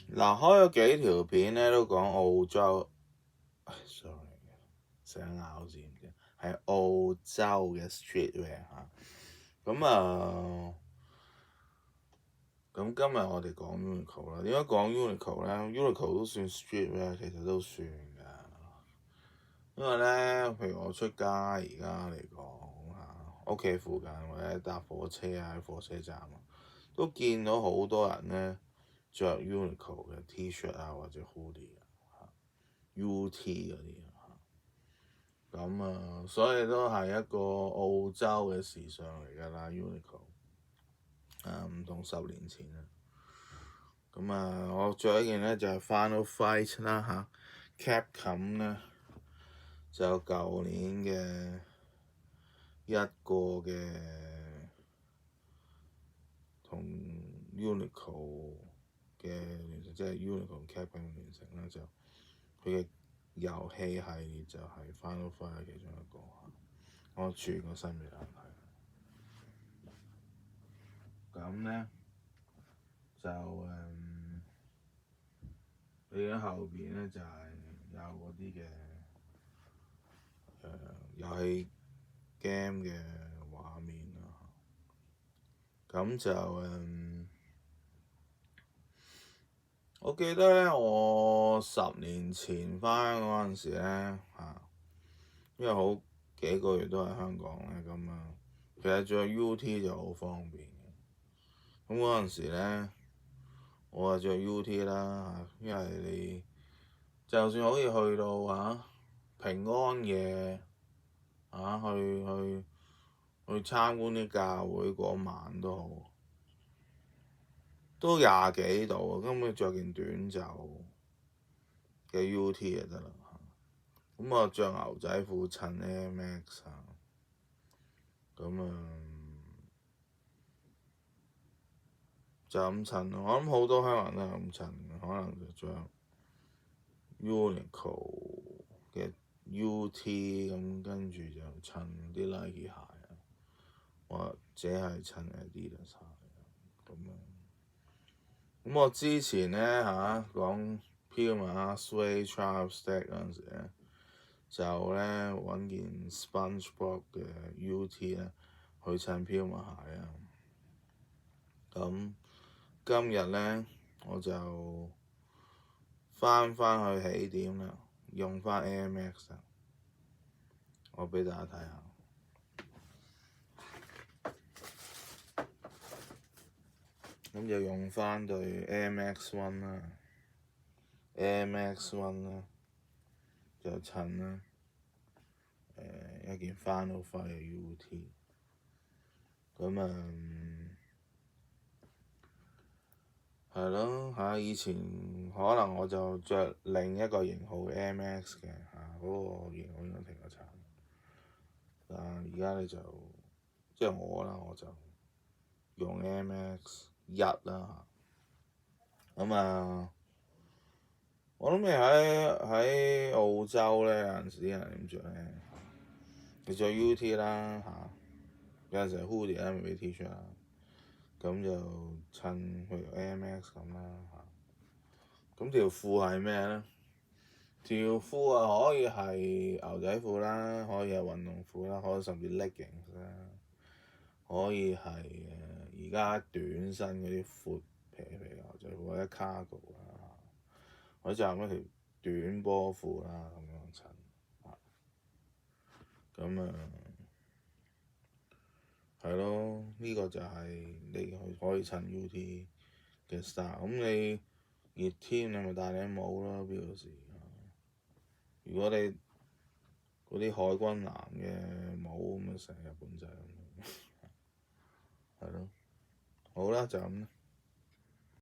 嗱，開咗幾條片咧，都講澳洲，sorry，成日咬字唔知，係澳洲嘅 streetwear 嚇。咁今日我哋講 Uniqlo 啦。點解講 Uniqlo 咧？Uniqlo 都算 streetwear，其實都算㗎。因為咧，譬如我出街而家嚟講嚇，屋企附近或者搭火車啊，喺火車站啊，都見到好多人咧着 Uniqlo 嘅 T-shirt 啊，或者 hoodie 啊，UT 嗰啲嚇。咁所以都係一個澳洲嘅時尚嚟㗎啦，Uniqlo。唔同10年前啦。我着一件咧就係 Final Fight 啦嚇，Capcom 咧就舊年嘅一個嘅同 Uniqlo 嘅聯成，即係 Uniqlo 同 Capcom 嘅聯成啦，就佢嘅遊戲系列就係 Final Fight 其中一個嚇。我轉個身俾大家睇。咁咧就你喺後邊咧就係有嗰啲嘅遊戲 game 嘅畫面啦。咁就我記得咧，我10年前返嗰陣時咧嚇，因為好幾個月都喺香港咧，其實着 UT 就好方便嘅。咁嗰陣時咧，我係着 UT 啦嚇，因為你就算可以去到平安夜去參觀啲教會嗰晚都好，都廿幾度啊，根本着件短袖嘅 UT 就得啦。咁我着牛仔褲襯 Air Max 啊，就咁襯咯。我諗好多香港人都係咁襯，可能就着 Uniqlo 嘅 UT 咁，跟住就襯啲 Nike 鞋啊，或者係襯 Adidas 鞋咁我之前咧講 Puma Suede Tri-Stack 嗰陣時咧，就咧揾件 SpongeBob 嘅 UT 咧去襯 Puma 鞋啊。咁今日咧我就翻去起點啦，用翻 Air Max 啊，我俾大家睇下。咁就用翻對 Air Max One 啦，Air Max One 啦，就襯啦，一件 Final Fight 嘅 UT。係咯嚇，以前可能我就着另一個型號嘅 Air Max 嘅嗰個型號應該停咗產。但而家你就即係我就用 Air Max 1啦嚇。我諗你喺澳洲咧，有陣時啲人點着咧？你着 UT 啦嚇，有陣時係 hoodie 啦，未必 T 恤啦。咁就襯譬如 Air Max 咁啦嚇。咁條褲係咩咧？條褲可以係牛仔褲啦，可以係運動褲啦，可以甚至 leggings 啦，可以係而家短身嗰啲闊皮牛仔褲或者 cargo 啦，或者就咁一條短波褲啦咁樣襯。係咯，呢個就係你可以襯 UT 嘅 style。咁你熱天你咪戴頂帽咯，邊個時？如果你嗰啲海軍藍嘅帽咁成日本仔咁，係咯，好啦，就咁啦。